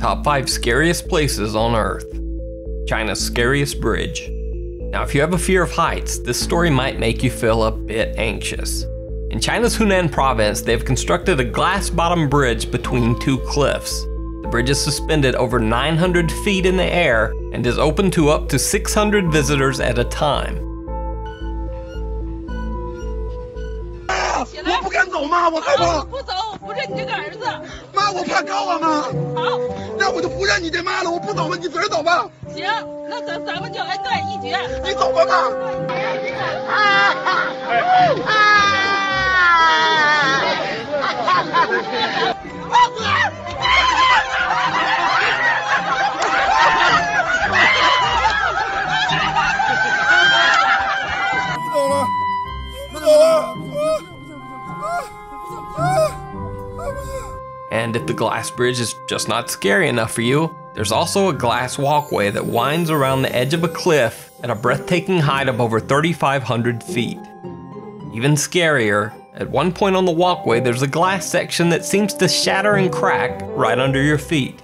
Top 5 scariest places on Earth. China's scariest bridge. Now, if you have a fear of heights, this story might make you feel a bit anxious. In China's Hunan province, they have constructed a glass-bottom bridge between two cliffs. The bridge is suspended over 900 feet in the air and is open to up to 600 visitors at a time. And if the glass bridge is just not scary enough for you, there's also a glass walkway that winds around the edge of a cliff at a breathtaking height of over 3,500 feet. Even scarier, at one point on the walkway there's a glass section that seems to shatter and crack right under your feet.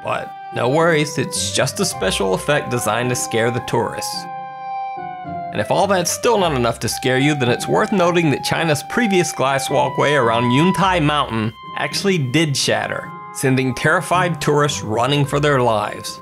But no worries, it's just a special effect designed to scare the tourists. And if all that's still not enough to scare you, then it's worth noting that China's previous glass walkway around Yuntai Mountain actually did shatter, sending terrified tourists running for their lives.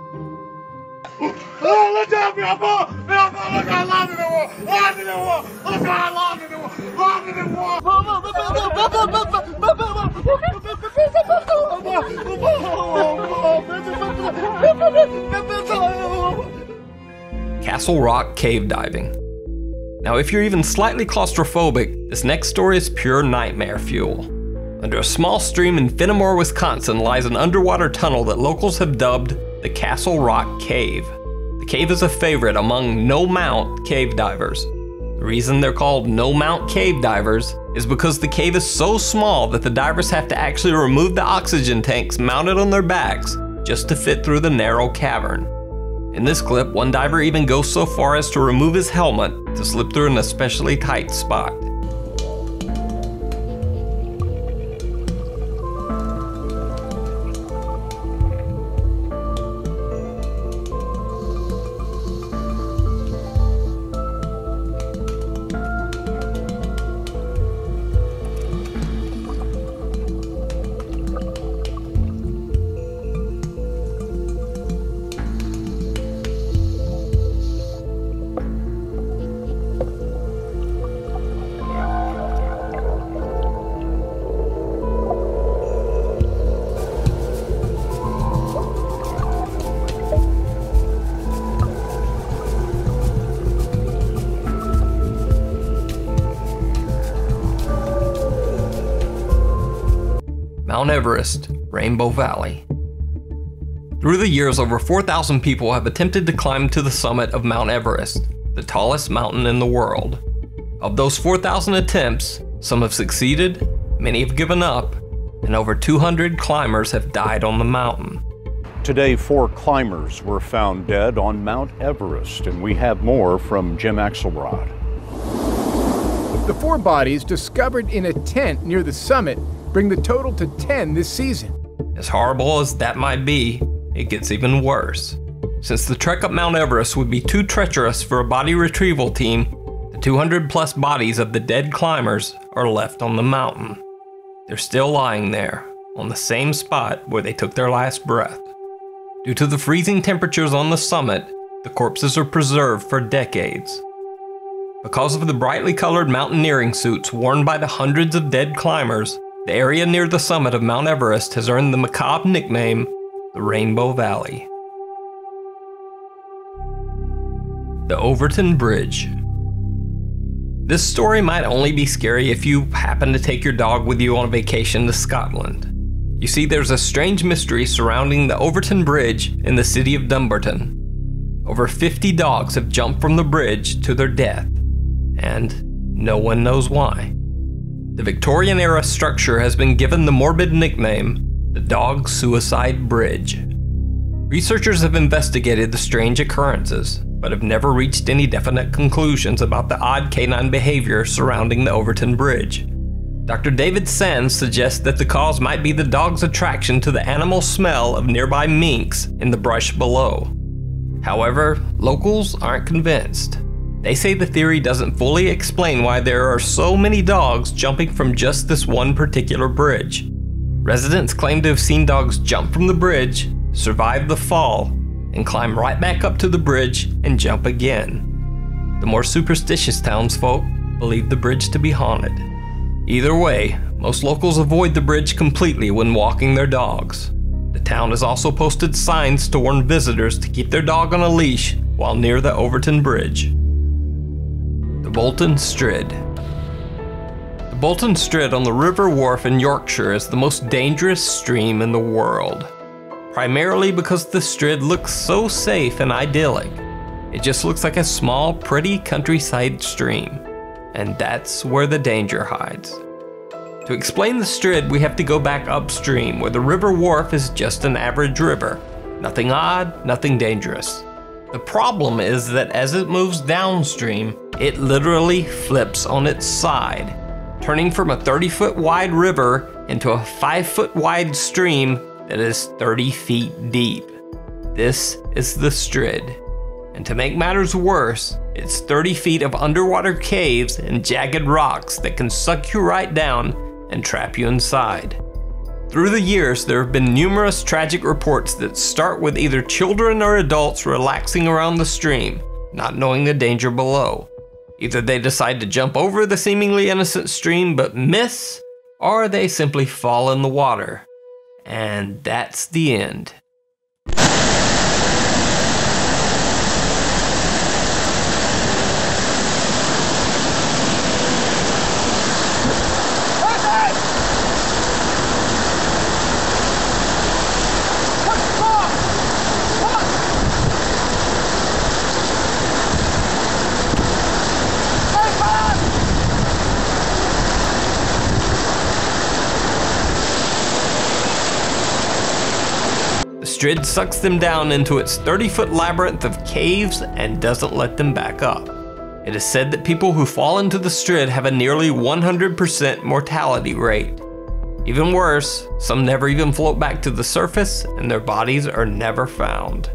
Castle Rock cave diving. Now, if you're even slightly claustrophobic, this next story is pure nightmare fuel. Under a small stream in Fenimore, Wisconsin lies an underwater tunnel that locals have dubbed the Castle Rock Cave. The cave is a favorite among no-mount cave divers. The reason they're called no-mount cave divers is because the cave is so small that the divers have to actually remove the oxygen tanks mounted on their backs just to fit through the narrow cavern. In this clip, one diver even goes so far as to remove his helmet to slip through an especially tight spot. Mount Everest, Rainbow Valley. Through the years, over 4,000 people have attempted to climb to the summit of Mount Everest, the tallest mountain in the world. Of those 4,000 attempts, some have succeeded, many have given up, and over 200 climbers have died on the mountain. Today, 4 climbers were found dead on Mount Everest, and we have more from Jim Axelrod. The 4 bodies discovered in a tent near the summit bring the total to 10 this season. As horrible as that might be, it gets even worse. Since the trek up Mount Everest would be too treacherous for a body retrieval team, the 200+ bodies of the dead climbers are left on the mountain. They're still lying there, on the same spot where they took their last breath. Due to the freezing temperatures on the summit, the corpses are preserved for decades. Because of the brightly colored mountaineering suits worn by the hundreds of dead climbers, the area near the summit of Mount Everest has earned the macabre nickname, the Rainbow Valley. The Overtoun Bridge. This story might only be scary if you happen to take your dog with you on a vacation to Scotland. You see, there's a strange mystery surrounding the Overtoun Bridge in the city of Dumbarton. Over 50 dogs have jumped from the bridge to their death, and no one knows why. The Victorian-era structure has been given the morbid nickname, the Dog Suicide Bridge. Researchers have investigated the strange occurrences, but have never reached any definite conclusions about the odd canine behavior surrounding the Overtoun Bridge. Dr. David Sands suggests that the cause might be the dog's attraction to the animal smell of nearby minks in the brush below. However, locals aren't convinced. They say the theory doesn't fully explain why there are so many dogs jumping from just this one particular bridge. Residents claim to have seen dogs jump from the bridge, survive the fall, and climb right back up to the bridge and jump again. The more superstitious townsfolk believe the bridge to be haunted. Either way, most locals avoid the bridge completely when walking their dogs. The town has also posted signs to warn visitors to keep their dog on a leash while near the Overtoun Bridge. The Bolton Strid. The Bolton Strid on the River Wharfe in Yorkshire is the most dangerous stream in the world. Primarily because the Strid looks so safe and idyllic. It just looks like a small, pretty countryside stream. And that's where the danger hides. To explain the Strid, we have to go back upstream, where the River Wharfe is just an average river. Nothing odd, nothing dangerous. The problem is that as it moves downstream, it literally flips on its side, turning from a 30-foot wide river into a 5-foot wide stream that is 30 feet deep. This is the Strid. And to make matters worse, it's 30 feet of underwater caves and jagged rocks that can suck you right down and trap you inside. Through the years, there have been numerous tragic reports that start with either children or adults relaxing around the stream, not knowing the danger below. Either they decide to jump over the seemingly innocent stream but miss, or they simply fall in the water. And that's the end. The Strid sucks them down into its 30-foot labyrinth of caves and doesn't let them back up. It is said that people who fall into the Strid have a nearly 100% mortality rate. Even worse, some never even float back to the surface and their bodies are never found.